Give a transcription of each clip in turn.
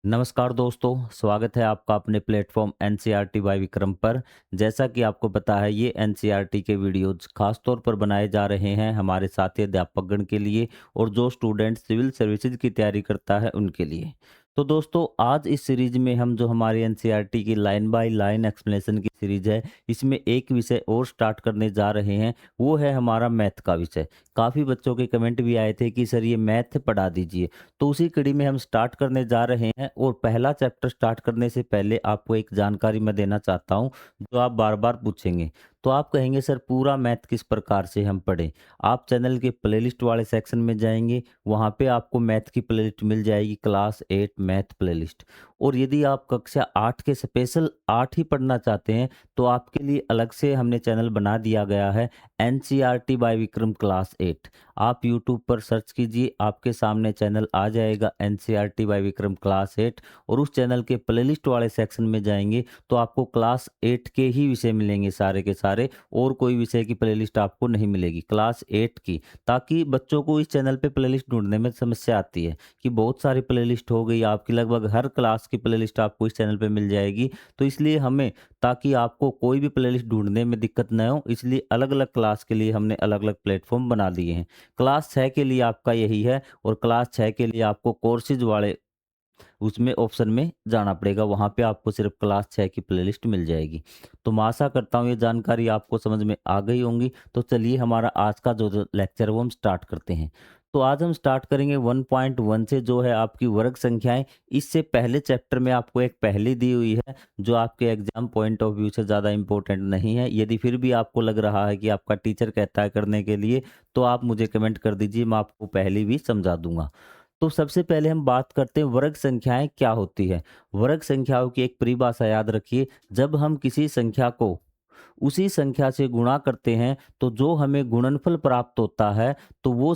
नमस्कार दोस्तों, स्वागत है आपका अपने प्लेटफॉर्म एनसीईआरटी बाय विक्रम पर। जैसा कि आपको पता है, ये एनसीईआरटी के वीडियोज़ खास तौर पर बनाए जा रहे हैं हमारे साथी अध्यापकगण के लिए और जो स्टूडेंट सिविल सर्विसेज की तैयारी करता है उनके लिए। तो दोस्तों, आज इस सीरीज में हम जो हमारी एनसीईआरटी की लाइन बाय लाइन एक्सप्लेनेशन की सीरीज है, इसमें एक विषय और स्टार्ट करने जा रहे हैं। वो है हमारा मैथ का विषय। काफ़ी बच्चों के कमेंट भी आए थे कि सर ये मैथ पढ़ा दीजिए। तो उसी कड़ी में हम स्टार्ट करने जा रहे हैं और पहला चैप्टर स्टार्ट करने से पहले आपको एक जानकारी मैं देना चाहता हूं, जो आप बार बार पूछेंगे। तो आप कहेंगे सर पूरा मैथ किस प्रकार से हम पढ़ें। आप चैनल के प्लेलिस्ट वाले सेक्शन में जाएंगे, वहां पे आपको मैथ की प्लेलिस्ट मिल जाएगी, क्लास 8 मैथ प्लेलिस्ट। और यदि आप कक्षा 8 के स्पेशल 8 ही पढ़ना चाहते हैं तो आपके लिए अलग से हमने चैनल बना दिया गया है, एनसीईआरटी बाय विक्रम क्लास 8। आप यूट्यूब पर सर्च कीजिए, आपके सामने चैनल आ जाएगा एनसीईआरटी बाय विक्रम क्लास 8। और उस चैनल के प्लेलिस्ट वाले सेक्शन में जाएंगे तो आपको क्लास 8 के ही विषय मिलेंगे सारे के सारे, और कोई विषय की प्लेलिस्ट आपको नहीं मिलेगी, क्लास 8 की। ताकि बच्चों को इस चैनल पे प्लेलिस्ट ढूंढने में समस्या आती है कि बहुत सारी प्लेलिस्ट हो गई आपकी, लगभग हर क्लास की प्लेलिस्ट आपको इस चैनल पे मिल जाएगी। तो इसलिए हमें, ताकि आपको कोई भी प्लेलिस्ट ढूंढने में दिक्कत न हो, इसलिए अलग अलग क्लास के लिए हमने अलग अलग प्लेटफॉर्म बना दिए हैं। क्लास 6 के लिए आपका यही है, और क्लास 6 के लिए आपको कोर्सेज वाले उसमें ऑप्शन में जाना पड़ेगा, वहाँ पे आपको सिर्फ क्लास 6 की प्लेलिस्ट मिल जाएगी। तो मैं आशा करता हूँ ये जानकारी आपको समझ में आ गई होंगी। तो चलिए हमारा आज का जो लेक्चर है वो हम स्टार्ट करते हैं। तो आज हम स्टार्ट करेंगे 1.1 से, जो है आपकी वर्ग संख्याएं। इससे पहले चैप्टर में आपको एक पहेली दी हुई है, जो आपके एग्जाम पॉइंट ऑफ व्यू से ज़्यादा इंपॉर्टेंट नहीं है। यदि फिर भी आपको लग रहा है कि आपका टीचर कहता है करने के लिए, तो आप मुझे कमेंट कर दीजिए, मैं आपको पहली भी समझा दूंगा। तो सबसे पहले हम बात करते हैं वर्ग संख्याएं क्या होती है। वर्ग संख्याओं की एक परिभाषा याद रखिए, जब हम किसी संख्या को उसी संख्या से गुणा करते हैं तो जो हमें गुणनफल प्राप्त होता है, तो वो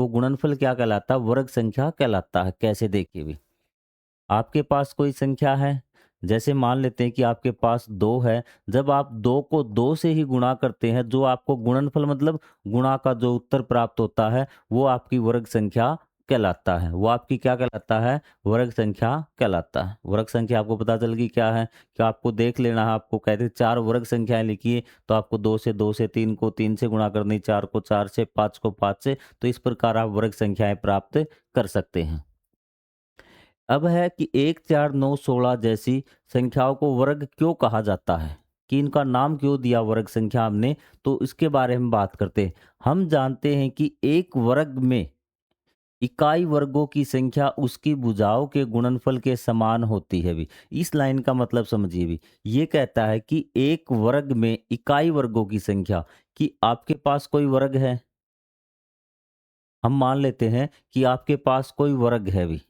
गुणनफल क्या कहलाता है, वर्ग संख्या कहलाता है। कैसे, देखिए भी, आपके पास कोई संख्या है, जैसे मान लेते हैं कि आपके पास 2 है। जब आप 2 को 2 से ही गुणा करते हैं, जो आपको गुणनफल मतलब गुणा का जो उत्तर प्राप्त होता है, वो आपकी वर्ग संख्या कहलाता है। वो आपकी क्या कहलाता है, वर्ग संख्या कहलाता है। वर्ग संख्या आपको पता चल गई क्या है, कि आपको देख लेना है। आपको कहते हैं 4 वर्ग संख्याएं लिखिए, तो आपको 2 से 3 को 3 से गुणा करनी, 4 को 4 से, 5 को 5 से। तो इस प्रकार आप वर्ग संख्याएं प्राप्त कर सकते हैं। अब है कि 1, 4, 9, 16 जैसी संख्याओं को वर्ग क्यों कहा जाता है, कि इनका नाम क्यों दिया वर्ग संख्या हमने, तो इसके बारे में बात करते हैं। हम जानते हैं कि एक वर्ग में इकाई वर्गों की संख्या उसकी भुजाओं के गुणनफल के समान होती है भी। इस लाइन का मतलब समझिए भी, ये कहता है कि एक वर्ग में इकाई वर्गों की संख्या, कि आपके पास कोई वर्ग है, हम मान लेते हैं कि आपके पास कोई वर्ग है भी,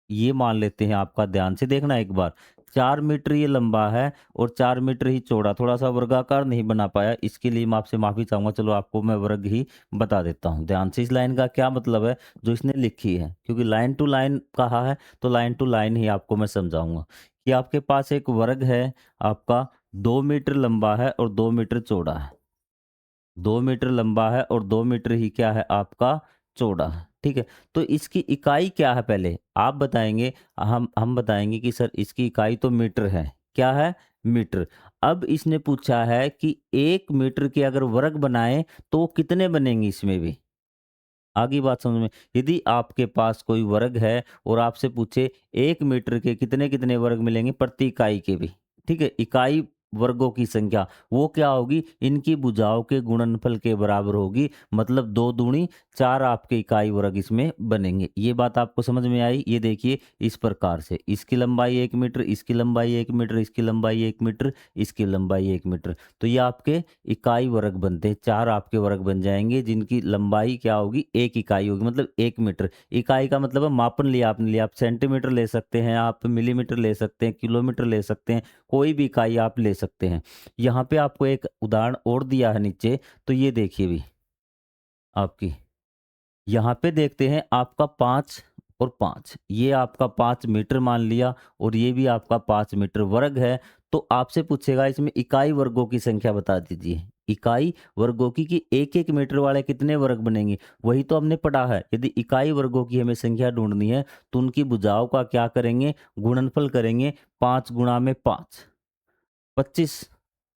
ये मान लेते हैं। आपका ध्यान से देखना एक बार, 4 मीटर ये लंबा है और 4 मीटर ही चौड़ा, थोड़ा सा वर्गाकार नहीं बना पाया, इसके लिए मैं आपसे माफी चाहूंगा। चलो आपको मैं वर्ग ही बता देता हूँ ध्यान से। इस लाइन का क्या मतलब है जो इसने लिखी है, क्योंकि लाइन टू लाइन कहा है, तो लाइन टू लाइन ही आपको मैं समझाऊंगा। कि आपके पास एक वर्ग है, आपका 2 मीटर लंबा है और 2 मीटर चौड़ा है। 2 मीटर लंबा है और 2 मीटर ही क्या है, आपका चौड़ा है। ठीक है, तो इसकी इकाई क्या है, पहले आप बताएंगे। हम बताएंगे कि सर इसकी इकाई तो मीटर है। क्या है, मीटर। अब इसने पूछा है कि 1 मीटर के अगर वर्ग बनाए तो कितने बनेंगे इसमें भी। आगे बात समझ में, यदि आपके पास कोई वर्ग है और आपसे पूछे 1 मीटर के कितने कितने वर्ग मिलेंगे प्रति इकाई के भी, ठीक है, इकाई वर्गों की संख्या वो क्या होगी, इनकी भुजाओं के गुणनफल के बराबर होगी। मतलब 2 दूनी 4 आपके इकाई वर्ग इसमें बनेंगे। ये बात आपको समझ में आई। ये देखिए इस प्रकार से, इसकी लंबाई 1 मीटर, इसकी लंबाई 1 मीटर, इसकी लंबाई 1 मीटर, इसकी लंबाई 1 मीटर। तो ये आपके इकाई वर्ग बनते हैं, 4 आपके वर्ग बन जाएंगे, जिनकी लंबाई क्या होगी, 1 इकाई होगी, मतलब 1 मीटर। इकाई का मतलब है मापन लिया आपने, लिया आप सेंटीमीटर ले सकते हैं, आप मिलीमीटर ले सकते हैं, किलोमीटर ले सकते हैं, कोई भी इकाई आप ले सकते हैं। यहाँ पे आपको एक उदाहरण और दिया है नीचे, तो ये देखिए भी आपकी, यहाँ पे देखते हैं आपका 5 और 5, ये आपका 5 मीटर मान लिया, और ये भी आपका 5 मीटर वर्ग है। तो आपसे पूछेगा इसमें इकाई वर्गों की संख्या बता दीजिए। इकाई वर्गों की कि एक एक मीटर वाले कितने वर्ग बनेंगे, वही तो हमने पढ़ा है। यदि इकाई वर्गों की हमें संख्या ढूंढनी है तो उनकी भुजाओं का क्या करेंगे, गुणनफल करेंगे। 5 गुणा में 5, 25,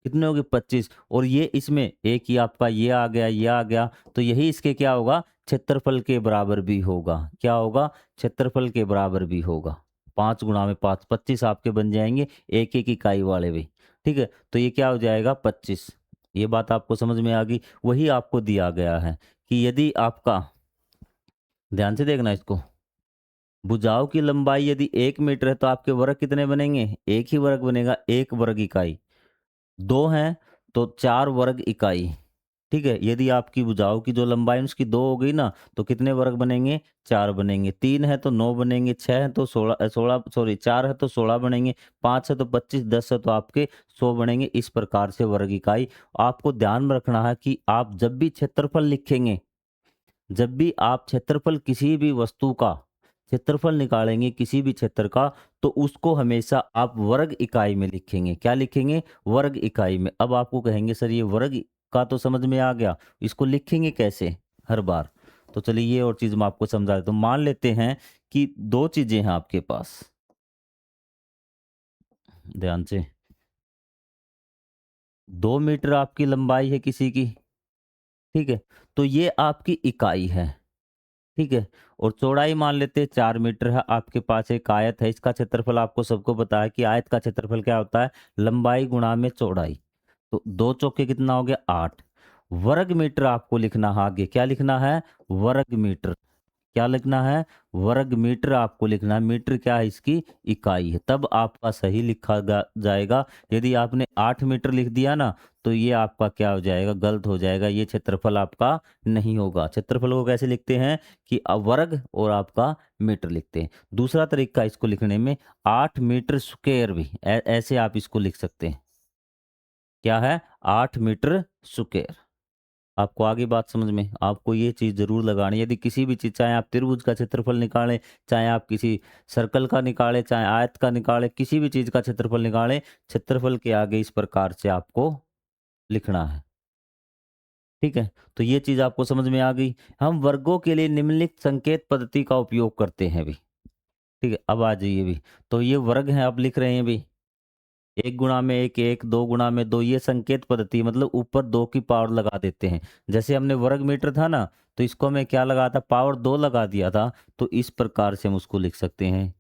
कितने हो गए 25। और ये इसमें एक ही आपका ये आ गया, ये आ गया, तो यही इसके क्या होगा, क्षेत्रफल के बराबर भी होगा। क्या होगा, क्षेत्रफल के बराबर भी होगा। 5 गुणा में 5, 25 आपके बन जाएंगे एक एक इकाई वाले भी। ठीक है, तो ये क्या हो जाएगा 25। ये बात आपको समझ में आ गई। वही आपको दिया गया है कि यदि आपका, ध्यान से देखना इसको, भुजाओं की लंबाई यदि 1 मीटर है तो आपके वर्ग कितने बनेंगे, एक ही वर्ग बनेगा, एक वर्ग इकाई। 2 हैं तो 4 वर्ग इकाई। ठीक है, यदि आपकी भुजाओं की जो लंबाई है उसकी 2 हो गई ना, तो कितने वर्ग बनेंगे, 4 बनेंगे। 3 है तो 9 बनेंगे, 6 है तो 16 सॉरी 4 है तो 16 बनेंगे, 5 है तो 25, 10 है तो आपके 100 बनेंगे। इस प्रकार से वर्ग इकाई। आपको ध्यान में रखना है कि आप जब भी क्षेत्रफल लिखेंगे, जब भी आप क्षेत्रफल किसी भी वस्तु का क्षेत्रफल निकालेंगे किसी भी क्षेत्र का, तो उसको हमेशा आप वर्ग इकाई में लिखेंगे। क्या लिखेंगे, वर्ग इकाई में। अब आपको कहेंगे सर ये वर्ग का तो समझ में आ गया, इसको लिखेंगे कैसे हर बार। तो चलिए ये और चीज मैं आपको समझा देता हूँ। मान लेते हैं कि दो चीजें हैं आपके पास, ध्यान से। 2 मीटर आपकी लंबाई है किसी की, ठीक है, तो ये आपकी इकाई है। ठीक है, और चौड़ाई मान लेते हैं 4 मीटर है। आपके पास एक आयत है, इसका क्षेत्रफल आपको सबको पता है कि आयत का क्षेत्रफल क्या होता है, लंबाई गुणा में चौड़ाई। तो 2 चौके कितना हो गया, 8 वर्ग मीटर। आपको लिखना है आगे, क्या लिखना है, वर्ग मीटर। क्या लिखना है, वर्ग मीटर आपको लिखना है। मीटर क्या है, इसकी इकाई है, तब आपका सही लिखा जाएगा। यदि आपने 8 मीटर लिख दिया ना, तो ये आपका क्या हो जाएगा, गलत हो जाएगा। ये क्षेत्रफल आपका नहीं होगा। क्षेत्रफल को कैसे लिखते हैं कि वर्ग और आपका मीटर लिखते हैं। दूसरा तरीका इसको लिखने में, 8 मीटर स्क्वायर भी ऐसे आप इसको लिख सकते हैं। क्या है, 8 मीटर स्क्वायर। आपको आगे बात समझ में, आपको ये चीज जरूर लगानी है। यदि किसी भी चीज, चाहे आप त्रिभुज का क्षेत्रफल निकालें, चाहे आप किसी सर्कल का निकालें, चाहे आयत का निकालें, किसी भी चीज का क्षेत्रफल निकालें, क्षेत्रफल के आगे इस प्रकार से आपको लिखना है। ठीक है, तो ये चीज आपको समझ में आ गई। हम वर्गों के लिए निम्नलिखित संकेत पद्धति का उपयोग करते हैं भी। ठीक है, अब आ जाइए भी। तो ये वर्ग है, आप लिख रहे हैं भी, 1 गुणा में 1 1, 2 गुणा में 2, ये संकेत पद्धति, मतलब ऊपर 2 की पावर लगा देते हैं। जैसे हमने वर्ग मीटर था ना, तो इसको मैं क्या लगा था, पावर 2 लगा दिया था। तो इस प्रकार से हम उसको लिख सकते हैं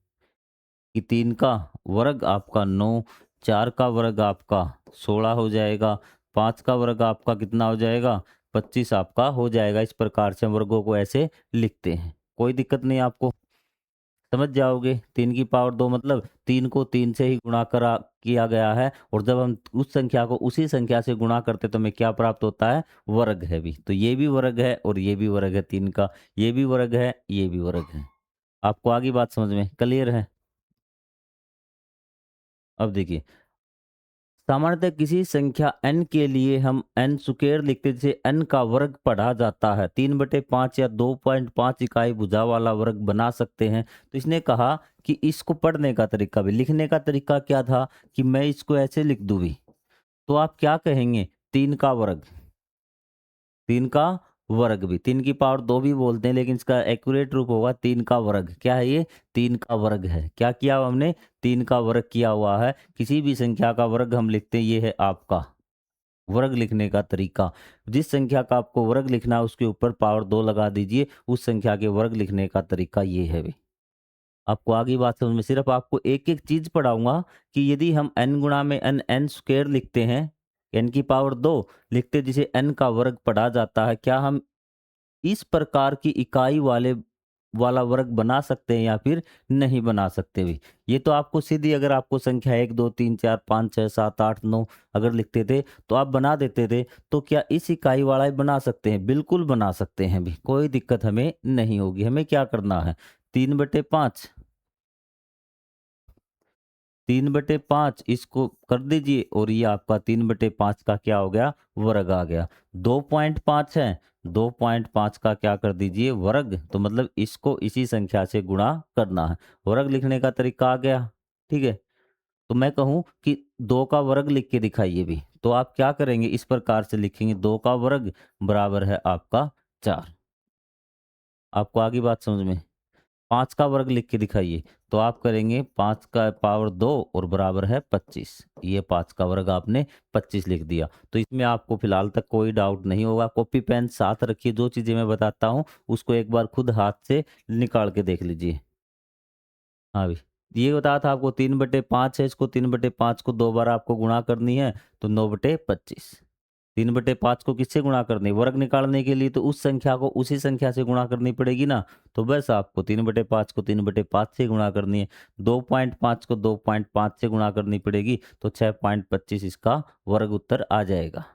कि 3 का वर्ग आपका 9, 4 का वर्ग आपका 16 हो जाएगा, 5 का वर्ग आपका कितना हो जाएगा, 25 आपका हो जाएगा। इस प्रकार से हम वर्गों को ऐसे लिखते हैं। कोई दिक्कत नहीं आपको, समझ जाओगे। 3 की पावर 2 मतलब 3 को 3 से ही गुणा करा किया गया है, और जब हम उस संख्या को उसी संख्या से गुणा करते तो हमें क्या प्राप्त होता है, वर्ग है भी। तो ये भी वर्ग है और ये भी वर्ग है 3 का, ये भी वर्ग है, ये भी वर्ग है। आपको आगे बात समझ में क्लियर है। अब देखिए, सामान्यतः किसी संख्या n के लिए हम n स्क्वायर लिखते हैं, जिसे n का वर्ग पढ़ा जाता है। 3/5 या 2.5 इकाई भुजा वाला वर्ग बना सकते हैं। तो इसने कहा कि इसको पढ़ने का तरीका भी, लिखने का तरीका क्या था कि मैं इसको ऐसे लिख दूं भी, तो आप क्या कहेंगे, 3 का वर्ग। 3 का वर्ग भी, 3 की पावर 2 भी बोलते हैं, लेकिन इसका एक्यूरेट रूप होगा 3 का वर्ग। क्या है ये, 3 का वर्ग है। क्या किया हमने, 3 का वर्ग किया हुआ है। किसी भी संख्या का वर्ग हम लिखते हैं, ये है आपका वर्ग लिखने का तरीका। जिस संख्या का आपको वर्ग लिखना है उसके ऊपर पावर 2 लगा दीजिए, उस संख्या के वर्ग लिखने का तरीका ये है भी। आपको आगे बात समझ में, सिर्फ आपको एक एक चीज पढ़ाऊंगा कि यदि हम n गुणा में n n स्क्वायर लिखते हैं, n की पावर 2 लिखते हैं, जिसे n का वर्ग पढ़ा जाता है, क्या हम इस प्रकार की इकाई वाला वर्ग बना सकते हैं या फिर नहीं बना सकते भी। ये तो आपको सीधी, अगर आपको संख्या 1 2 3 4 5 6 7 8 9 अगर लिखते थे तो आप बना देते थे। तो क्या इस इकाई वाला ही बना सकते हैं, बिल्कुल बना सकते हैं भी, कोई दिक्कत हमें नहीं होगी। हमें क्या करना है, 3/5, 3/5 इसको कर दीजिए, और ये आपका 3/5 का क्या हो गया, वर्ग आ गया। 2.5 है, 2.5 का क्या कर दीजिए, वर्ग। तो मतलब इसको इसी संख्या से गुणा करना है, वर्ग लिखने का तरीका आ गया। ठीक है, तो मैं कहूँ कि 2 का वर्ग लिख के दिखाइए भी, तो आप क्या करेंगे, इस प्रकार से लिखेंगे 2 का वर्ग बराबर है आपका 4। आपको आ गई बात समझ में? 5 का वर्ग लिख के दिखाइए, तो आप करेंगे 5 का पावर 2 और बराबर है 25। ये 5 का वर्ग आपने 25 लिख दिया। तो इसमें आपको फिलहाल तक कोई डाउट नहीं होगा। कॉपी पेन साथ रखिए, जो चीज़ें मैं बताता हूँ उसको एक बार खुद हाथ से निकाल के देख लीजिए। हाँ भी, ये बताया था आपको 3/5 है, इसको 3/5 को 2 बार आपको गुणा करनी है, तो 9/25। 3/5 को किससे गुणा करनी है? वर्ग निकालने के लिए तो उस संख्या को उसी संख्या से गुणा करनी पड़ेगी ना, तो बस आपको 3/5 को 3/5 से गुणा करनी है। 2.5 को 2.5 से गुणा करनी पड़ेगी, तो 6.25 इसका वर्ग उत्तर आ जाएगा।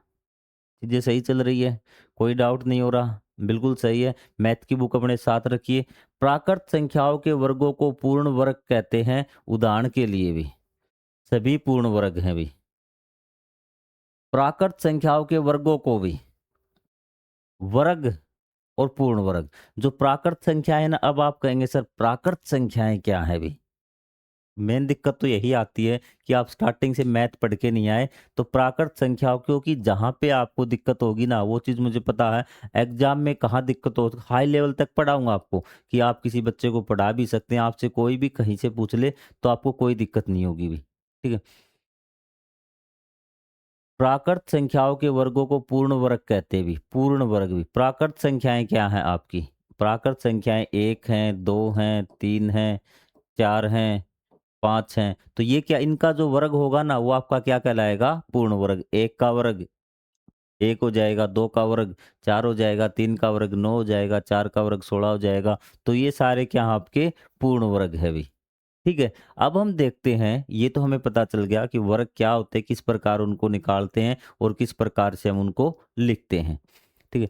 चीज़ें सही चल रही है, कोई डाउट नहीं हो रहा, बिल्कुल सही है। मैथ की बुक अपने साथ रखिए। प्राकृत संख्याओं के वर्गों को पूर्ण वर्ग कहते हैं, उदाहरण के लिए भी, सभी पूर्ण वर्ग हैं भी। प्राकृत संख्याओं के वर्गों को भी वर्ग और पूर्ण वर्ग। जो प्राकृत संख्या है ना, अब आप कहेंगे सर प्राकृत संख्याएं क्या है भी? मेन दिक्कत तो यही आती है कि आप स्टार्टिंग से मैथ पढ़ के नहीं आए, तो प्राकृत संख्याओं, क्योंकि जहाँ पे आपको दिक्कत होगी ना, वो चीज़ मुझे पता है। एग्जाम में कहाँ दिक्कत हो, हाई लेवल तक पढ़ाऊंगा आपको, कि आप किसी बच्चे को पढ़ा भी सकते हैं, आपसे कोई भी कहीं से पूछ ले तो आपको कोई दिक्कत नहीं होगी भी। ठीक है। प्राकृत संख्याओं के वर्गों को पूर्ण वर्ग कहते भी, पूर्ण वर्ग भी। प्राकृत संख्याएं क्या हैं आपकी? प्राकृत संख्याएं 1 हैं, 2 हैं, 3 हैं, 4 हैं, 5 हैं। तो ये क्या, इनका जो वर्ग होगा ना, वो आपका क्या कहलाएगा? पूर्ण वर्ग। 1 का वर्ग 1 हो जाएगा, 2 का वर्ग 4 हो जाएगा, 3 का वर्ग 9 हो जाएगा, 4 का वर्ग 16 हो जाएगा। तो ये सारे क्या हैं आपके? पूर्ण वर्ग है भी। ठीक है। अब हम देखते हैं, ये तो हमें पता चल गया कि वर्ग क्या होते हैं, किस प्रकार उनको निकालते हैं और किस प्रकार से हम उनको लिखते हैं। ठीक है।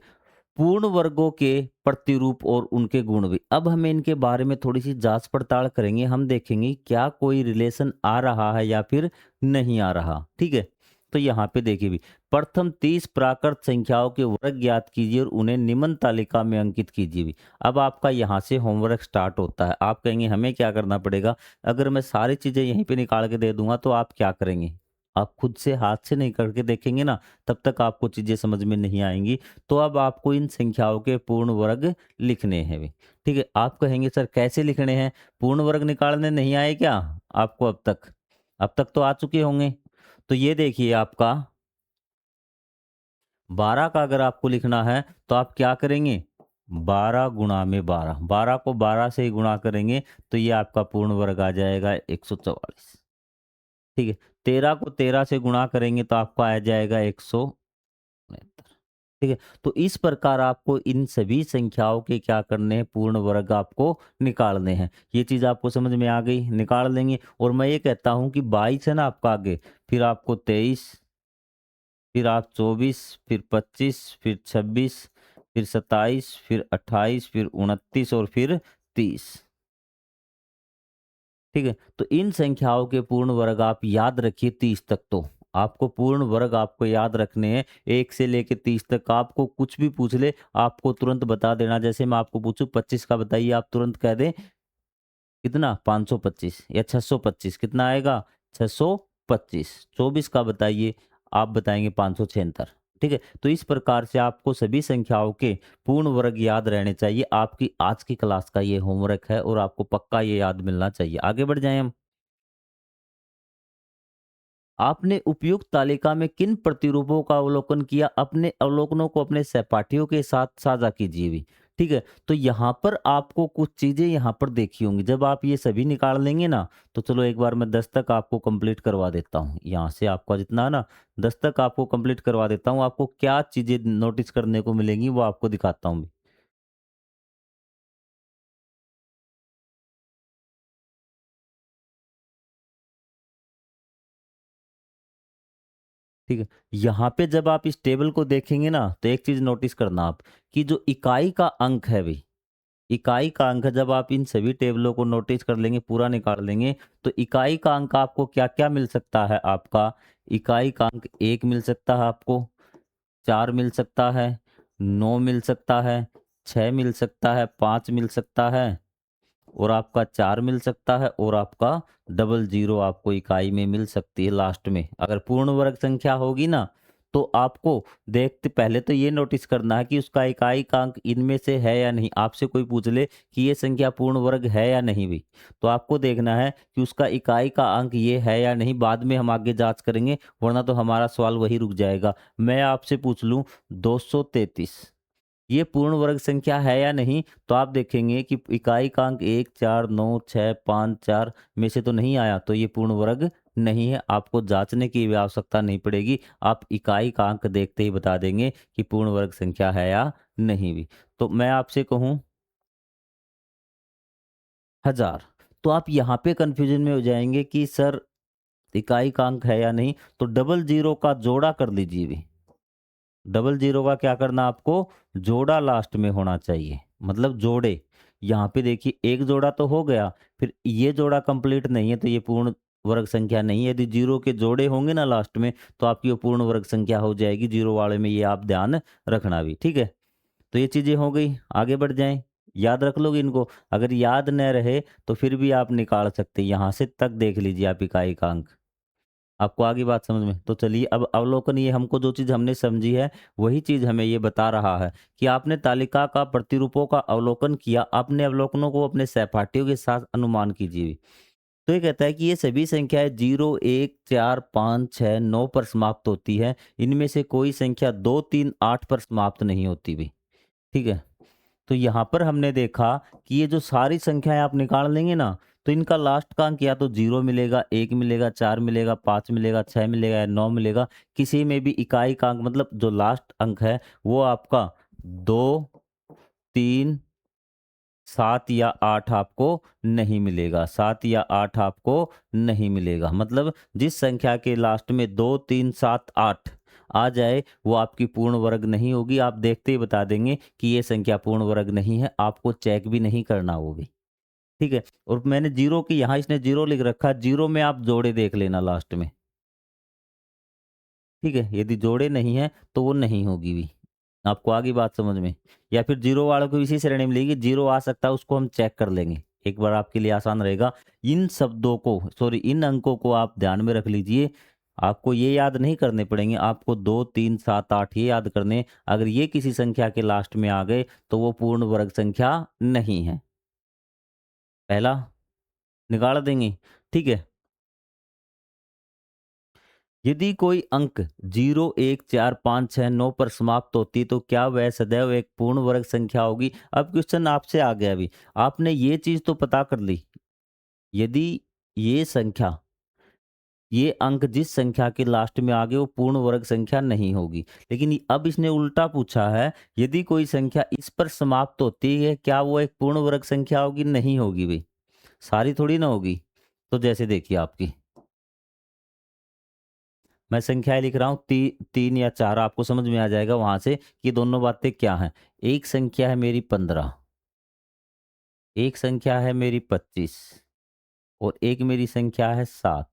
पूर्ण वर्गों के प्रतिरूप और उनके गुण भी, अब हमें इनके बारे में थोड़ी सी जांच पड़ताल करेंगे। हम देखेंगे क्या कोई रिलेशन आ रहा है या फिर नहीं आ रहा। ठीक है। तो यहाँ पे देखिए भी, प्रथम 30 प्राकृत संख्याओं के वर्ग ज्ञात कीजिए और उन्हें निम्न तालिका में अंकित कीजिए भी। अब आपका यहाँ से होमवर्क स्टार्ट होता है। आप कहेंगे हमें क्या करना पड़ेगा? अगर मैं सारी चीजें यहीं पे निकाल के दे दूंगा तो आप क्या करेंगे? आप खुद से हाथ से नहीं करके देखेंगे ना, तब तक आपको चीजें समझ में नहीं आएंगी। तो अब आपको इन संख्याओं के पूर्ण वर्ग लिखने हैं भी। ठीक है। आप कहेंगे सर कैसे लिखने हैं? पूर्ण वर्ग निकालने नहीं आए क्या आपको अब तक? अब तक तो आ चुके होंगे। तो ये देखिए आपका 12 का अगर आपको लिखना है तो आप क्या करेंगे? 12 गुणा में 12, 12 को 12 से ही गुणा करेंगे, तो ये आपका पूर्ण वर्ग आ जाएगा 144। ठीक है। 13 को 13 से गुणा करेंगे तो आपको आ जाएगा 169। ठीक है। तो इस प्रकार आपको इन सभी संख्याओं के क्या करने हैं? पूर्ण वर्ग आपको निकालने हैं। ये चीज आपको समझ में आ गई? निकाल लेंगे। और मैं ये कहता हूं कि 22 है ना आपका आगे, फिर आपको 23, फिर आप 24, फिर 25, फिर 26, फिर 27, फिर 28, फिर 29 और फिर 30। ठीक है। तो इन संख्याओं के पूर्ण वर्ग आप याद रखिए 30 तक। तो आपको पूर्ण वर्ग आपको याद रखने हैं 1 से लेके 30 तक। आपको कुछ भी पूछ ले, आपको तुरंत बता देना। जैसे मैं आपको पूछूं 25 का बताइए, आप तुरंत कह दें कितना? 525 या 625, कितना आएगा? 625। 24 का बताइए, आप बताएंगे 576। ठीक है। तो इस प्रकार से आपको सभी संख्याओं के पूर्ण वर्ग याद रहने चाहिए। आपकी आज की क्लास का ये होमवर्क है और आपको पक्का ये याद मिलना चाहिए। आगे बढ़ जाएं हम। आपने उपयुक्त तालिका में किन प्रतिरूपों का अवलोकन किया? अपने अवलोकनों को अपने सहपाठियों के साथ साझा कीजिए भी। ठीक है। तो यहाँ पर आपको कुछ चीजें यहाँ पर देखी होंगी। जब आप ये सभी निकाल लेंगे ना, तो चलो एक बार मैं 10 तक आपको कंप्लीट करवा देता हूँ। यहाँ से आपका जितना है ना, 10 तक आपको कंप्लीट करवा देता हूँ। आपको क्या चीजें नोटिस करने को मिलेंगी वो आपको दिखाता हूँ। ठीक है। यहाँ पे जब आप इस टेबल को देखेंगे ना, तो एक चीज नोटिस करना आप, कि जो इकाई का अंक है भी, इकाई का अंक जब आप इन सभी टेबलों को नोटिस कर लेंगे, पूरा निकाल लेंगे, तो इकाई का अंक आपको क्या क्या मिल सकता है? आपका इकाई का अंक 1 मिल सकता है आपको, 4 मिल सकता है, 9 मिल सकता है, 6 मिल सकता है, 5 मिल सकता है और आपका 4 मिल सकता है और आपका डबल ज़ीरो आपको इकाई में मिल सकती है लास्ट में। अगर पूर्ण वर्ग संख्या होगी ना, तो आपको देखते पहले तो ये नोटिस करना है कि उसका इकाई का अंक इनमें से है या नहीं। आपसे कोई पूछ ले कि ये संख्या पूर्ण वर्ग है या नहीं भी, तो आपको देखना है कि उसका इकाई का अंक ये है या नहीं। बाद में हम आगे जाँच करेंगे, वरना तो हमारा सवाल वहीं रुक जाएगा। मैं आपसे पूछ लूँ 233, ये पूर्ण वर्ग संख्या है या नहीं? तो आप देखेंगे कि इकाई का अंक 1, 4, 9, 6, 5, 4 में से तो नहीं आया, तो ये पूर्ण वर्ग नहीं है। आपको जाँचने की भी आवश्यकता नहीं पड़ेगी। आप इकाई का अंक देखते ही बता देंगे कि पूर्ण वर्ग संख्या है या नहीं भी। तो मैं आपसे कहूँ 1000, तो आप यहाँ पे कन्फ्यूज़न में हो जाएँगे कि सर इकाई का अंक है या नहीं? तो डबल ज़ीरो का जोड़ा कर लीजिए भी। डबल ज़ीरो का क्या करना आपको? जोड़ा लास्ट में होना चाहिए, मतलब जोड़े। यहाँ पे देखिए एक जोड़ा तो हो गया, फिर ये जोड़ा कंप्लीट नहीं है तो ये पूर्ण वर्ग संख्या नहीं है। यदि ज़ीरो के जोड़े होंगे ना लास्ट में, तो आपकी वो पूर्ण वर्ग संख्या हो जाएगी। ज़ीरो वाले में ये आप ध्यान रखना भी, ठीक है? तो ये चीज़ें हो गई, आगे बढ़ जाएँ। याद रख लोगे इनको? अगर याद न रहे तो फिर भी आप निकाल सकते हैं। यहाँ से तक देख लीजिए आप इकाई का अंक। आपको आ गई बात समझ में? तो चलिए अब अवलोकन, ये हमको जो चीज़ हमने समझी है, वही चीज़ हमें ये बता रहा है कि आपने तालिका का प्रतिरूपों का अवलोकन किया, अपने अवलोकनों को अपने सहपाठियों के साथ अनुमान कीजिए। तो ये कहता है कि ये सभी संख्याएँ 0, 1, 4, 5, 6, 9 पर समाप्त होती है। इनमें से कोई संख्या 2, 3, 8 पर समाप्त नहीं होती भी। ठीक है? तो यहाँ पर हमने देखा कि ये जो सारी संख्याएँ आप निकाल लेंगे ना, तो इनका लास्ट का अंक या तो 0 मिलेगा, 1 मिलेगा, 4 मिलेगा, 5 मिलेगा, 6 मिलेगा या 9 मिलेगा। किसी में भी इकाई का अंक मतलब जो लास्ट अंक है, वो आपका 2, 3, 7 या 8 आपको नहीं मिलेगा। 7 या 8 आपको नहीं मिलेगा। मतलब जिस संख्या के लास्ट में 2, 3, 7, 8 आ जाए, वो आपकी पूर्ण वर्ग नहीं होगी। आप देखते ही बता देंगे कि ये संख्या पूर्ण वर्ग नहीं है, आपको चेक भी नहीं करना वो भी। ठीक है? और मैंने ज़ीरो की यहाँ इसने 0 लिख रखा है, 0 में आप जोड़े देख लेना लास्ट में। ठीक है? यदि जोड़े नहीं हैं, तो वो नहीं होगी भी। आपको आ गई बात समझ में? या फिर 0 वालों को इसी श्रेणी में लेंगे, 0 आ सकता है उसको हम चेक कर लेंगे। एक बार आपके लिए आसान रहेगा। इन शब्दों को सॉरी इन अंकों को आप ध्यान में रख लीजिए। आपको ये याद नहीं करने पड़ेंगे, आपको 2, 3, 7, 8 ये याद करने हैं। अगर ये किसी संख्या के लास्ट में आ गए, तो वो पूर्ण वर्ग संख्या नहीं है। पहला निकाल देंगे, ठीक है? यदि कोई अंक 0, 1, 4, 5, 6, 9 पर समाप्त होती तो क्या वह सदैव एक पूर्ण वर्ग संख्या होगी? अब क्वेश्चन आपसे आ गया अभी। आपने ये चीज़ तो पता कर ली। यदि ये संख्या, ये अंक जिस संख्या के लास्ट में आ गए वो पूर्ण वर्ग संख्या नहीं होगी। लेकिन अब इसने उल्टा पूछा है, यदि कोई संख्या इस पर समाप्त होती है, क्या वो एक पूर्ण वर्ग संख्या होगी? नहीं होगी भई। सारी थोड़ी ना होगी। तो जैसे देखिए आपकी मैं संख्याएँ लिख रहा हूँ 3 या 4 आपको समझ में आ जाएगा वहाँ से कि दोनों बातें क्या हैं। एक संख्या है मेरी 15, एक संख्या है मेरी 25 और एक मेरी संख्या है 7।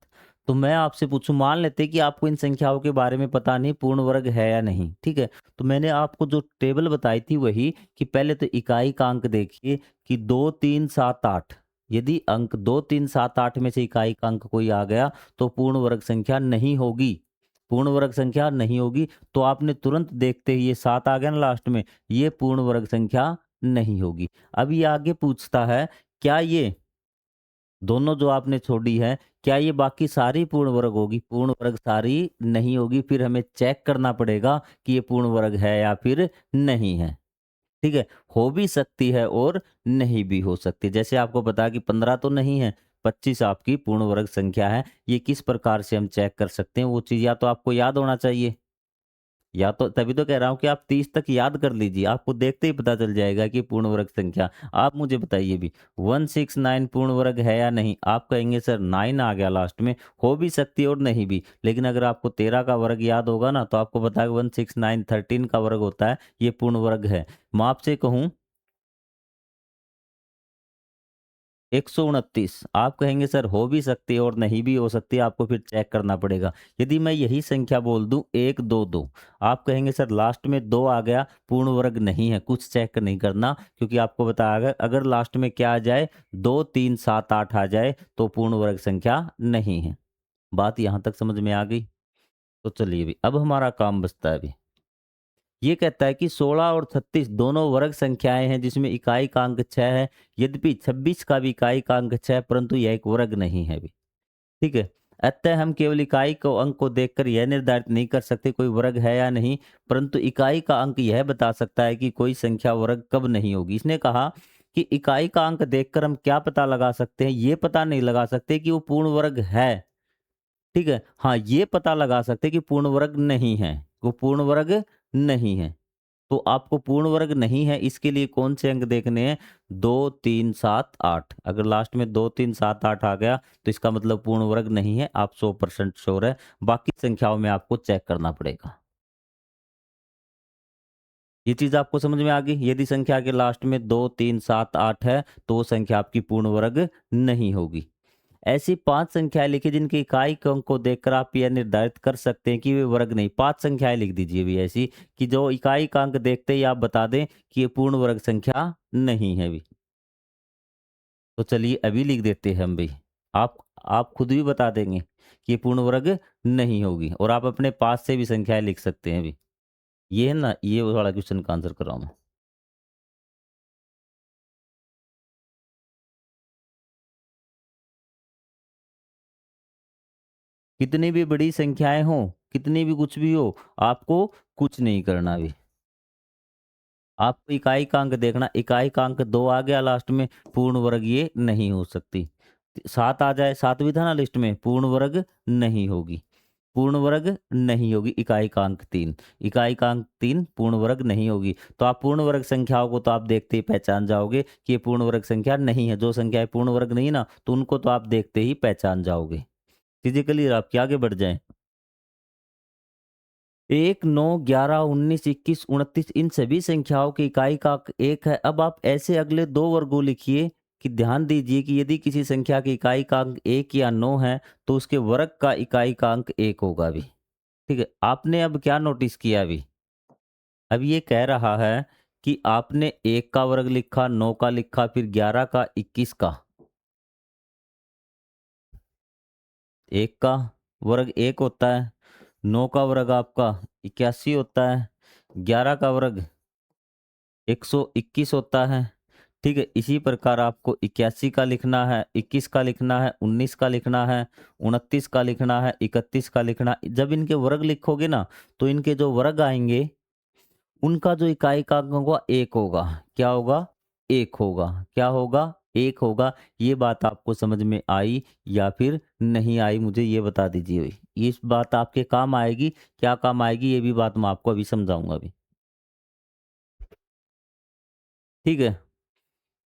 तो मैं आपसे पूछूँ, मान लेते हैं कि आपको इन संख्याओं के बारे में पता नहीं पूर्ण वर्ग है या नहीं, ठीक है? तो मैंने आपको जो टेबल बताई थी वही कि पहले तो इकाई का अंक देखिए कि 2, 3, 7, 8। यदि अंक 2, 3, 7, 8 में से इकाई का अंक कोई आ गया तो पूर्ण वर्ग संख्या नहीं होगी। पूर्ण वर्ग संख्या नहीं होगी, तो आपने तुरंत देखते ही ये 7 आ गया ना लास्ट में, ये पूर्ण वर्ग संख्या नहीं होगी। अब ये आगे पूछता है, क्या ये दोनों जो आपने छोड़ी है, क्या ये बाकी सारी पूर्ण वर्ग होगी? पूर्ण वर्ग सारी नहीं होगी, फिर हमें चेक करना पड़ेगा कि ये पूर्ण वर्ग है या फिर नहीं है। ठीक है? हो भी सकती है और नहीं भी हो सकती। जैसे आपको पता है कि 15 तो नहीं है, 25 आपकी पूर्ण वर्ग संख्या है। ये किस प्रकार से हम चेक कर सकते हैं? वो चीज़ या तो आपको याद होना चाहिए, या तो तभी तो कह रहा हूँ कि आप 30 तक याद कर लीजिए, आपको देखते ही पता चल जाएगा कि पूर्ण वर्ग संख्या। आप मुझे बताइए भी 169 पूर्ण वर्ग है या नहीं? आप कहेंगे सर 9 आ गया लास्ट में, हो भी सकती है और नहीं भी। लेकिन अगर आपको 13 का वर्ग याद होगा ना, तो आपको पता है 169 13 का वर्ग होता है, ये पूर्ण वर्ग है। मैं आपसे कहूँ 129 आप कहेंगे सर हो भी सकती है और नहीं भी हो सकती है, आपको फिर चेक करना पड़ेगा। यदि मैं यही संख्या बोल दूं 1 2 2, आप कहेंगे सर लास्ट में 2 आ गया, पूर्ण वर्ग नहीं है, कुछ चेक नहीं करना, क्योंकि आपको बताया गया अगर लास्ट में क्या आ जाए 2 3 7 8 आ जाए तो पूर्ण वर्ग संख्या नहीं है। बात यहाँ तक समझ में आ गई? तो चलिए भी अब हमारा काम बचता है अभी। ये कहता है कि 16 और 36 दोनों वर्ग संख्याएं हैं जिसमें इकाई का अंक 6 है। यद्यपि 26 का भी इकाई का अंक 6 परंतु यह एक वर्ग नहीं है भी। ठीक है। अतः हम केवल इकाई को अंक को देखकर यह निर्धारित नहीं कर सकते कोई वर्ग है या नहीं, परंतु इकाई का अंक यह बता सकता है कि कोई संख्या वर्ग कब नहीं होगी। इसने कहा कि इकाई का अंक देखकर हम क्या पता लगा सकते हैं, ये पता नहीं लगा सकते कि वो पूर्ण वर्ग है। ठीक है, हाँ ये पता लगा सकते हैं कि पूर्ण वर्ग नहीं है, वो पूर्ण वर्ग नहीं है। तो आपको पूर्ण वर्ग नहीं है इसके लिए कौन से अंक देखने हैं? 2 3 7 8। अगर लास्ट में 2 3 7 8 आ गया तो इसका मतलब पूर्ण वर्ग नहीं है, आप 100% श्योर है। बाकी संख्याओं में आपको चेक करना पड़ेगा। ये चीज आपको समझ में आ गई? यदि संख्या के लास्ट में 2 3 7 8 है तो वो संख्या आपकी पूर्ण वर्ग नहीं होगी। ऐसी 5 संख्याएं लिखी जिनके इकाई के अंक को देखकर आप यह निर्धारित कर सकते हैं कि वे वर्ग नहीं। 5 संख्याएं लिख दीजिए भी ऐसी कि जो इकाई का अंक देखते ही आप बता दें कि ये पूर्ण वर्ग संख्या नहीं है भी। तो चलिए अभी लिख देते हैं हम भी। आप आप खुद भी बता देंगे कि ये पूर्ण वर्ग नहीं होगी और आप अपने पास से भी संख्याएं लिख सकते हैं भी। ये है ना, ये वाला क्वेश्चन का आंसर कर रहा हूं मैं। कितनी भी बड़ी संख्याएं हो, कितनी भी कुछ भी हो, आपको कुछ नहीं करना भी। आपको इकाई का अंक देखना, इकाई का अंक 2 आ गया लास्ट में, पूर्ण वर्ग ये नहीं हो सकती। 7 आ जाए, 7 भी था ना लिस्ट में, पूर्ण वर्ग नहीं होगी। पूर्ण वर्ग नहीं होगी इकाई का अंक 3। इकाई का अंक 3 पूर्ण वर्ग नहीं होगी। तो आप पूर्ण वर्ग संख्याओं को तो आप देखते ही पहचान जाओगे कि ये पूर्ण वर्ग संख्या नहीं है। जो संख्याएं पूर्ण वर्ग नहीं ना तो उनको तो आप देखते ही पहचान जाओगे। फिजिकली आपके आगे बढ़ जाएं। 1 9 11 19 21 29 इन सभी संख्याओं की इकाई का अंक 1 है। अब आप ऐसे अगले 2 वर्गों लिखिए कि ध्यान दीजिए कि यदि किसी संख्या की इकाई का अंक 1 या 9 है तो उसके वर्ग का इकाई का अंक 1 होगा अभी। ठीक है, आपने अब क्या नोटिस किया अभी? अब ये कह रहा है कि आपने 1 का वर्ग लिखा, 9 का लिखा, फिर 11 का, 21 का। 1 का वर्ग 1 होता है, 9 का वर्ग आपका 81 होता है, 11 का वर्ग 121 होता है। ठीक है, इसी प्रकार आपको 81 का लिखना है, 21 का लिखना है, 19 का लिखना है, 29 का लिखना है, 31 का लिखना है। जब इनके वर्ग लिखोगे ना तो इनके जो वर्ग आएंगे उनका जो इकाई का अंक होगा 1 होगा। क्या होगा? 1 होगा। क्या होगा? 1 होगा। ये बात आपको समझ में आई या फिर नहीं आई, मुझे ये बता दीजिए। ये बात आपके काम आएगी, क्या काम आएगी ये भी बात मैं आपको अभी समझाऊंगा अभी। ठीक है,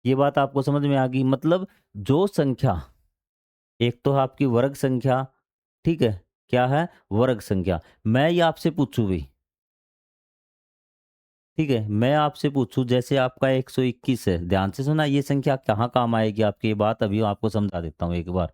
ये बात आपको समझ में आ गई। मतलब जो संख्या, एक तो है आपकी वर्ग संख्या, ठीक है, क्या है? वर्ग संख्या। मैं ये आपसे पूछूं भी, ठीक है, मैं आपसे पूछूं जैसे आपका 121 है, ध्यान से सुना, ये संख्या कहाँ काम आएगी आपकी, ये बात अभी आपको समझा देता हूँ एक बार।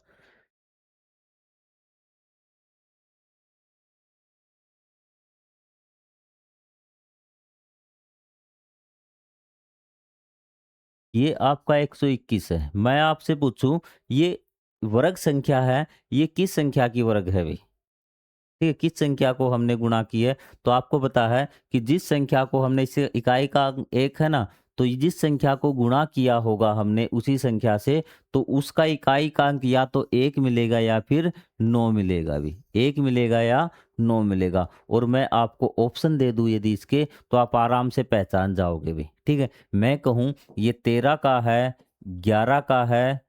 ये आपका 121 है, मैं आपसे पूछूं ये वर्ग संख्या है, ये किस संख्या की वर्ग है भाई? ठीक है, किस संख्या को हमने गुणा की है? तो आपको पता है कि जिस संख्या को हमने, इससे इकाई का अंक 1 है ना, तो ये जिस संख्या को गुणा किया होगा हमने उसी संख्या से, तो उसका इकाई का अंक या तो 1 मिलेगा या फिर 9 मिलेगा भी। 1 मिलेगा या 9 मिलेगा। और मैं आपको ऑप्शन दे दूं यदि इसके, तो आप आराम से पहचान जाओगे भी। ठीक है, मैं कहूँ ये 13 का है, 11 का है,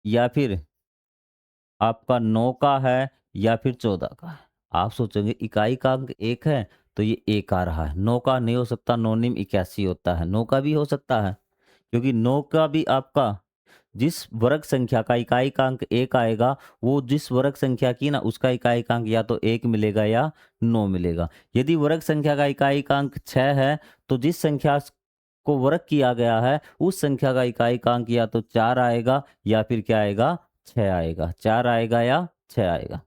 या फिर आपका 9 का है, या फिर 14 का है। आप सोचोगे इकाई का अंक 1 है तो ये 1 आ रहा है। 9 का नहीं हो सकता, 9 निम 81 होता है। 9 का भी हो सकता है, क्योंकि 9 का भी आपका जिस वर्ग संख्या का इकाई का अंक 1 आएगा, वो जिस वर्ग संख्या की ना उसका इकाई का अंक या तो 1 मिलेगा या 9 मिलेगा। यदि वर्ग संख्या का इकाई का अंक 6 है तो जिस संख्या को वर्ग किया गया है, उस संख्या का इकाई-कांक या तो 4 आएगा या फिर क्या आएगा 6 आएगा। 4 आएगा या 6 आएगा।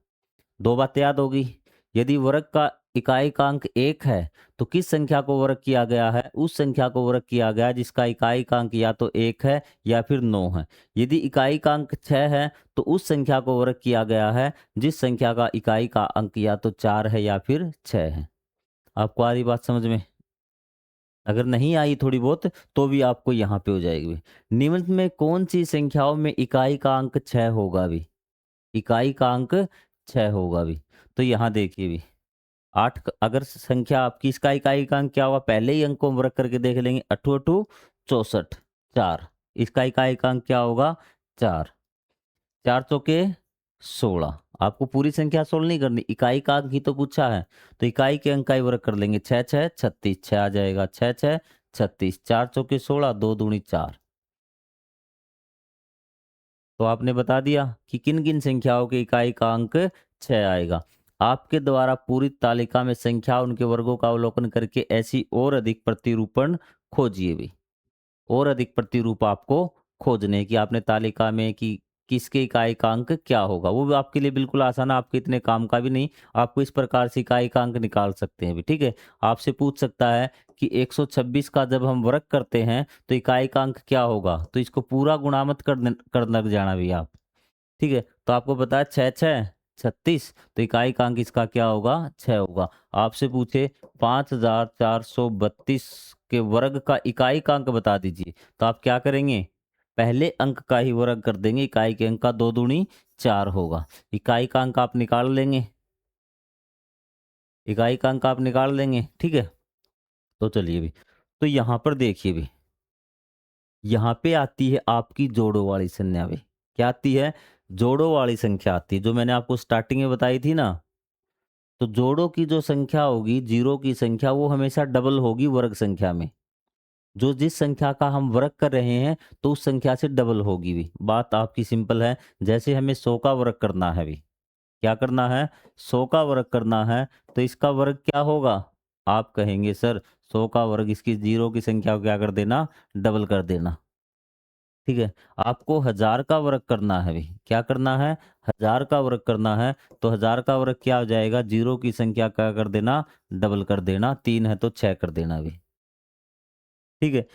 2 बातें याद होगी। यदि वर्ग का इकाई-कांक 1 है, तो किस संख्या को वर्ग किया गया है? उस संख्या को वर्ग किया गया है जिसका इकाई-कांक या तो 1 है या फिर 9 है। यदि इकाई-कांक 6 है, तो उस संख्या को वर्ग किया गया है जिस संख्या का इकाई का अंक या तो 4 है या फिर 6 है। आपको आ रही बात समझ में? अगर नहीं आई थोड़ी बहुत तो भी आपको यहाँ पे हो जाएगी। निम्न में कौन-सी संख्याओं में इकाई का अंक 6 होगा भी? इकाई का अंक 6 होगा भी। तो यहाँ देखिए भी 8 अगर संख्या आपकी इसका इकाई का अंक क्या होगा? पहले ही अंक को हम रख करके देख लेंगे। अट्ठू अट्ठू 64 4 इसका इकाई का अंक क्या होगा? 4 4 चौके 16 आपको पूरी संख्या सोल्व नहीं करनी, इकाई का अंक ही तो पूछा है। तो इकाई के अंक का ही वर्ग कर लेंगे। 6 6 36 6 आ जाएगा। 6 6 36 4 चौके 16 2 दूनी 4। तो आपने बता दिया कि किन-किन संख्याओं के इकाई का अंक 6 आएगा। आपके द्वारा पूरी तालिका में संख्या उनके वर्गों का अवलोकन करके ऐसी और अधिक प्रतिरूपण खोजिए भी। और अधिक प्रतिरूप आपको खोजने हैं कि आपने तालिका में कि किसके इकाई का अंक क्या होगा। वो भी आपके लिए बिल्कुल आसान है, आपके इतने काम का भी नहीं। आपको इस प्रकार से इकाई का अंक निकाल सकते हैं भी, ठीक है। आपसे पूछ सकता है कि 126 का जब हम वर्ग करते हैं तो इकाई का अंक क्या होगा? तो इसको पूरा गुणा मत कर लग जाना भी आप, ठीक है। तो आपको पता है 6 6 36 तो इकाई का अंक इसका क्या होगा? 6 होगा। आपसे पूछे 5432 के वर्ग का इकाई का अंक बता दीजिए, तो आप क्या करेंगे? पहले अंक का ही वर्ग कर देंगे, इकाई के अंक का 2 दूनी 4 होगा। इकाई का अंक आप निकाल लेंगे, इकाई का अंक आप निकाल लेंगे, ठीक है। तो चलिए भी, तो यहाँ पर देखिए भी, यहाँ पे आती है आपकी जोड़ों वाली संख्या भी। क्या आती है? जोड़ों वाली संख्या आती है, जो मैंने आपको स्टार्टिंग में बताई थी ना। तो जोड़ों की जो संख्या होगी, जीरो की संख्या, वो हमेशा डबल होगी वर्ग संख्या में। जो जिस संख्या का हम वर्ग कर रहे हैं, तो उस संख्या से डबल होगी भी। बात आपकी सिंपल है। जैसे हमें 100 का वर्ग करना है भी। क्या करना है? 100 का वर्ग करना है, तो इसका वर्ग क्या होगा? आप कहेंगे सर 100 का वर्ग इसकी जीरो की संख्या को क्या कर देना? डबल कर देना। ठीक है। आपको 1000 का वर्ग करना है भी। क्या करना है? 1000 का वर्ग करना है, तो 1000 का वर्ग क्या हो जाएगा? जीरो की संख्या क्या कर देना? डबल कर देना। 3 है तो 6 कर देना भी। ठीक है।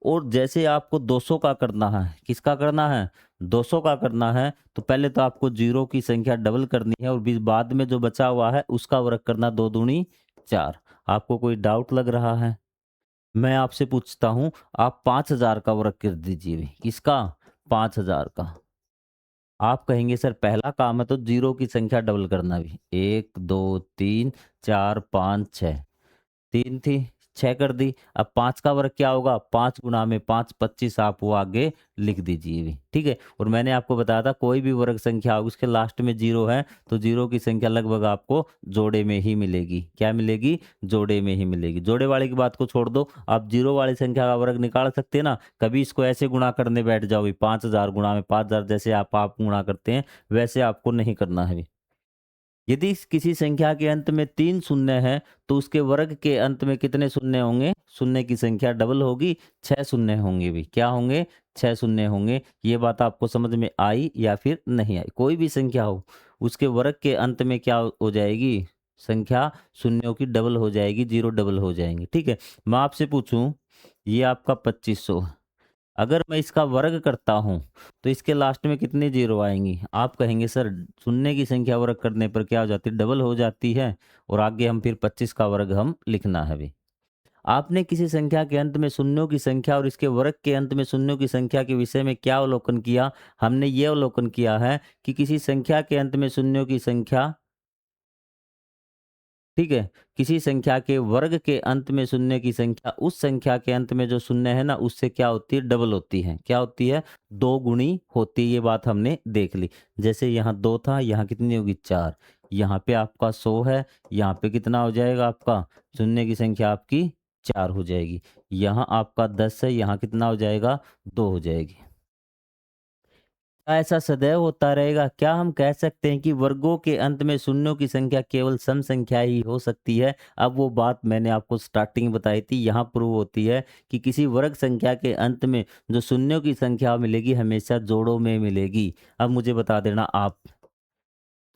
और जैसे आपको 200 का करना है, किसका करना है? 200 का करना है, तो पहले तो आपको जीरो की संख्या डबल करनी है और बाद में जो बचा हुआ है उसका वर्ग करना 2 दूनी 4। आपको कोई डाउट लग रहा है? मैं आपसे पूछता हूँ, आप 5000 का वर्ग कर दीजिए। किसका? 5000 का। आप कहेंगे सर पहला काम है तो जीरो की संख्या डबल करना भी। 1 2 3 4 5 6 3 थी, 6 कर दी। अब 5 का वर्ग क्या होगा? 5 गुणा में 5 25 आप वो आगे लिख दीजिए भी, ठीक है। और मैंने आपको बताया था कोई भी वर्ग संख्या होगी उसके लास्ट में जीरो है, तो जीरो की संख्या लगभग आपको जोड़े में ही मिलेगी। क्या मिलेगी? जोड़े में ही मिलेगी। जोड़े वाले की बात को छोड़ दो, आप जीरो वाली संख्या का वर्ग निकाल सकते हैं ना। कभी इसको ऐसे गुणा करने बैठ जाओगे 5000 गुणा में 5000, जैसे आप गुणा करते हैं वैसे आपको नहीं करना है। यदि किसी संख्या के अंत में 3 शून्य है, तो उसके वर्ग के अंत में कितने शून्य होंगे? शून्य की संख्या डबल होगी, 6 शून्य होंगे भी। क्या होंगे? 6 शून्य होंगे। ये बात आपको समझ में आई या फिर नहीं आई? कोई भी संख्या हो, उसके वर्ग के अंत में क्या हो जाएगी? संख्या शून्यों की डबल हो जाएगी, जीरो डबल हो जाएंगे, ठीक है। मैं आपसे पूछूं, ये आपका 2500, अगर मैं इसका वर्ग करता हूँ, तो इसके लास्ट में कितनी जीरो आएँगी? आप कहेंगे सर शून्य की संख्या वर्ग करने पर क्या हो जाती है? डबल हो जाती है और आगे हम फिर 25 का वर्ग हम लिखना है अभी। आपने किसी संख्या के अंत में शून्यों की संख्या और इसके वर्ग के अंत में शून्यों की संख्या के विषय में क्या अवलोकन किया? हमने ये अवलोकन किया है कि किसी संख्या के अंत में शून्यों की संख्या, ठीक है, किसी संख्या के वर्ग के अंत में शून्य की संख्या उस संख्या के अंत में जो शून्य है ना उससे क्या होती है? डबल होती है। क्या होती है? 2 गुणी होती है। ये बात हमने देख ली। जैसे यहाँ 2 था, यहाँ कितनी होगी? 4। यहाँ पे आपका 100 है, यहाँ पे कितना हो जाएगा आपका? शून्य की संख्या आपकी 4 हो जाएगी। यहाँ आपका 10 है, यहाँ कितना हो जाएगा? 2 हो जाएगी। क्या ऐसा सदैव होता रहेगा? क्या हम कह सकते हैं कि वर्गों के अंत में शून्यों की संख्या केवल सम संख्या ही हो सकती है? अब वो बात मैंने आपको स्टार्टिंग में बताई थी, यहाँ प्रूव होती है कि किसी वर्ग संख्या के अंत में जो शून्यों की संख्या मिलेगी, हमेशा जोड़ों में मिलेगी। अब मुझे बता देना आप,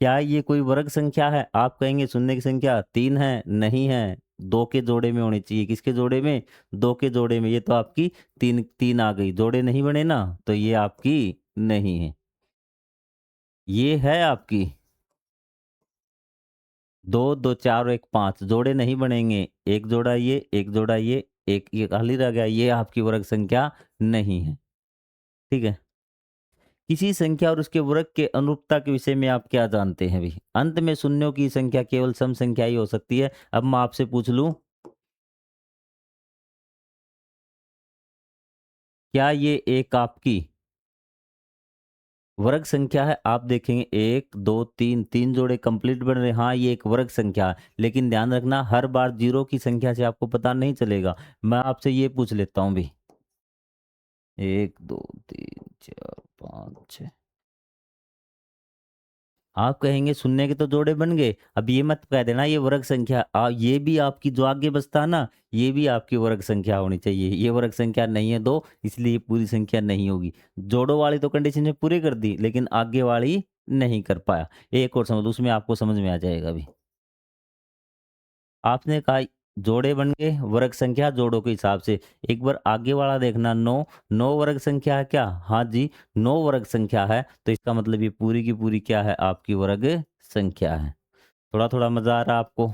क्या ये कोई वर्ग संख्या है? आप कहेंगे शून्य की संख्या 3 है, नहीं है, 2 के जोड़े में होनी चाहिए। किसके जोड़े में? 2 के जोड़े में। ये तो आपकी 3 आ गई, जोड़े नहीं बने ना, तो ये आपकी नहीं है। ये है आपकी 2, 2, 4 और 1, 5 जोड़े नहीं बनेंगे। एक जोड़ा ये, एक जोड़ा एक ये खाली रह गया, ये आपकी वर्ग संख्या नहीं है। ठीक है? किसी संख्या और उसके वर्ग के अनुरूपता के विषय में आप क्या जानते हैं भई? अंत में शून्यों की संख्या केवल सम संख्या ही हो सकती है। अब मैं आपसे पूछ लूँ, क्या ये एक आपकी वर्ग संख्या है? आप देखेंगे 1, 2, 3, 3 जोड़े कंप्लीट बन रहे हैं। हाँ, ये एक वर्ग संख्या है, लेकिन ध्यान रखना हर बार ज़ीरो की संख्या से आपको पता नहीं चलेगा। मैं आपसे ये पूछ लेता हूँ भई, 1, 2, 3, 4, 5, 6। आप कहेंगे शून्य के तो जोड़े बन गए। अब ये मत कह देना ये वर्ग संख्या, ये भी आपकी जो आगे बचता है ना, ये भी आपकी वर्ग संख्या होनी चाहिए। ये वर्ग संख्या नहीं है 2, इसलिए ये पूरी संख्या नहीं होगी। जोड़ों वाली तो कंडीशन ने पूरी कर दी, लेकिन आगे वाली नहीं कर पाया। एक और समझ लो, उसमें आपको समझ में आ जाएगा अभी। आपने कहा जोड़े बन गए, वर्ग संख्या जोड़ों के हिसाब से। एक बार आगे वाला देखना, 9, 9 वर्ग संख्या है क्या? हाँ जी, 9 वर्ग संख्या है, तो इसका मतलब ये पूरी की पूरी क्या है? आपकी वर्ग संख्या है। थोड़ा-थोड़ा मज़ा आ रहा है आपको?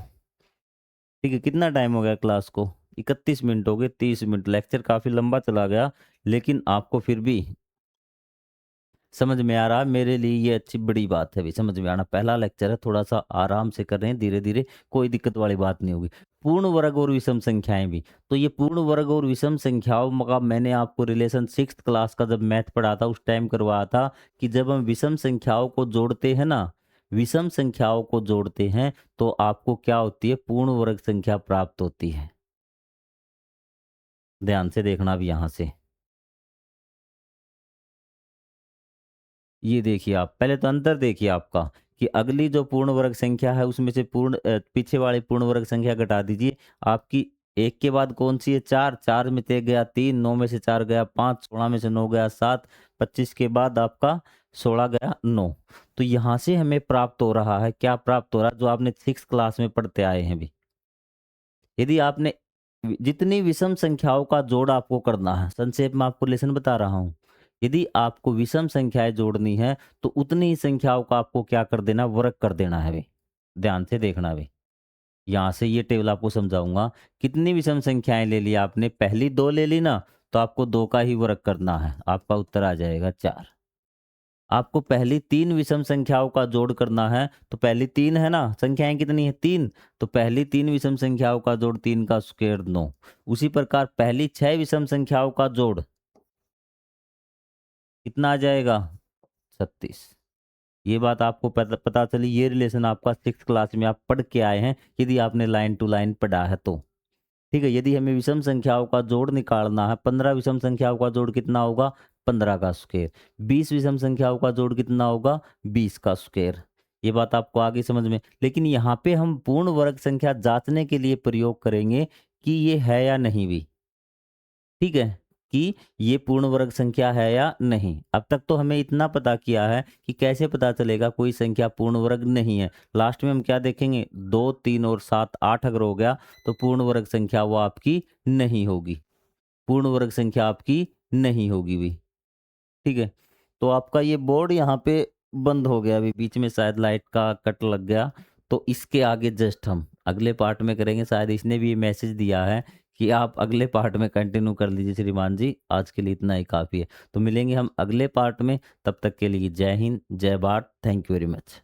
ठीक है, कितना टाइम हो गया क्लास को? 31 मिनट हो गए, 30 मिनट। लेक्चर काफ़ी लंबा चला गया, लेकिन आपको फिर भी समझ में आ रहा है, मेरे लिए ये अच्छी बड़ी बात है, भी समझ में आना। पहला लेक्चर है, थोड़ा सा आराम से कर रहे हैं, धीरे धीरे, कोई दिक्कत वाली बात नहीं होगी। पूर्ण वर्ग और विषम संख्याएं भी, तो ये पूर्ण वर्ग और विषम संख्याओं का मैंने आपको रिलेशन 6th क्लास का जब मैथ पढ़ा था उस टाइम करवाया था कि जब हम विषम संख्याओं को जोड़ते हैं ना, विषम संख्याओं को जोड़ते हैं, तो आपको क्या होती है? पूर्ण वर्ग संख्या प्राप्त होती है। ध्यान से देखना भी यहाँ से। ये देखिए आप, पहले तो अंतर देखिए आपका कि अगली जो पूर्ण वर्ग संख्या है उसमें से पीछे वाली पूर्ण वर्ग संख्या घटा दीजिए। आपकी 1 के बाद कौन-सी है? 4, 4 में से गया 3, 9 में से 4 गया 5, 16 में से 9 गया 7, 25 के बाद आपका 16 गया 9। तो यहाँ से हमें प्राप्त हो रहा है, क्या प्राप्त हो रहा है? जो आपने 6th क्लास में पढ़ते आए हैं अभी। यदि आपने जितनी विषम संख्याओं का जोड़ आपको करना है, संक्षेप में आपको लेसन बता रहा हूँ। यदि आपको विषम संख्याएँ जोड़नी है, तो उतनी ही संख्याओं का आपको क्या कर देना? वर्ग कर देना है भई। ध्यान से देखना भई। यहाँ से ये टेबल आपको समझाऊँगा। कितनी विषम संख्याएँ ले ली आपने? पहली 2 ले ली ना, तो आपको 2 का ही वर्ग करना है। आपका उत्तर आ जाएगा 4। आपको पहली 3 विषम संख्याओं का जोड़ करना है, तो पहली 3 है ना, संख्याएँ कितनी है? 3, तो पहली 3 विषम संख्याओं का जोड़ 3 का स्क्वायर 9। उसी प्रकार पहली 6 विषम संख्याओं का जोड़ कितना आ जाएगा? 36। ये बात आपको पता पता चली, ये रिलेशन आपका 6th क्लास में आप पढ़ के आए हैं, यदि आपने लाइन टू लाइन पढ़ा है तो। ठीक है, यदि हमें विषम संख्याओं का जोड़ निकालना है, 15 विषम संख्याओं का जोड़ कितना होगा? 15 का स्क्वायर। 20 विषम संख्याओं का जोड़ कितना होगा? 20 का स्क्वायर। ये बात आपको आगे समझ में, लेकिन यहाँ पे हम पूर्ण वर्ग संख्या जाँचने के लिए प्रयोग करेंगे कि ये है या नहीं भी। ठीक है? कि ये पूर्ण वर्ग संख्या है या नहीं। अब तक तो हमें इतना पता किया है कि कैसे पता चलेगा कोई संख्या पूर्ण वर्ग नहीं है। लास्ट में हम क्या देखेंगे? 2, 3 और 7, 8 अगर हो गया, तो पूर्ण वर्ग संख्या वो आपकी नहीं होगी। पूर्ण वर्ग संख्या आपकी नहीं होगी भी। ठीक है? तो आपका ये बोर्ड यहाँ पे बंद हो गया अभी, बीच में शायद लाइट का कट लग गया। तो इसके आगे जस्ट हम अगले पार्ट में करेंगे। शायद इसने भी ये मैसेज दिया है कि आप अगले पार्ट में कंटिन्यू कर लीजिए श्रीमान जी, आज के लिए इतना ही काफ़ी है। तो मिलेंगे हम अगले पार्ट में, तब तक के लिए जय हिंद, जय Bharat, thank you very much.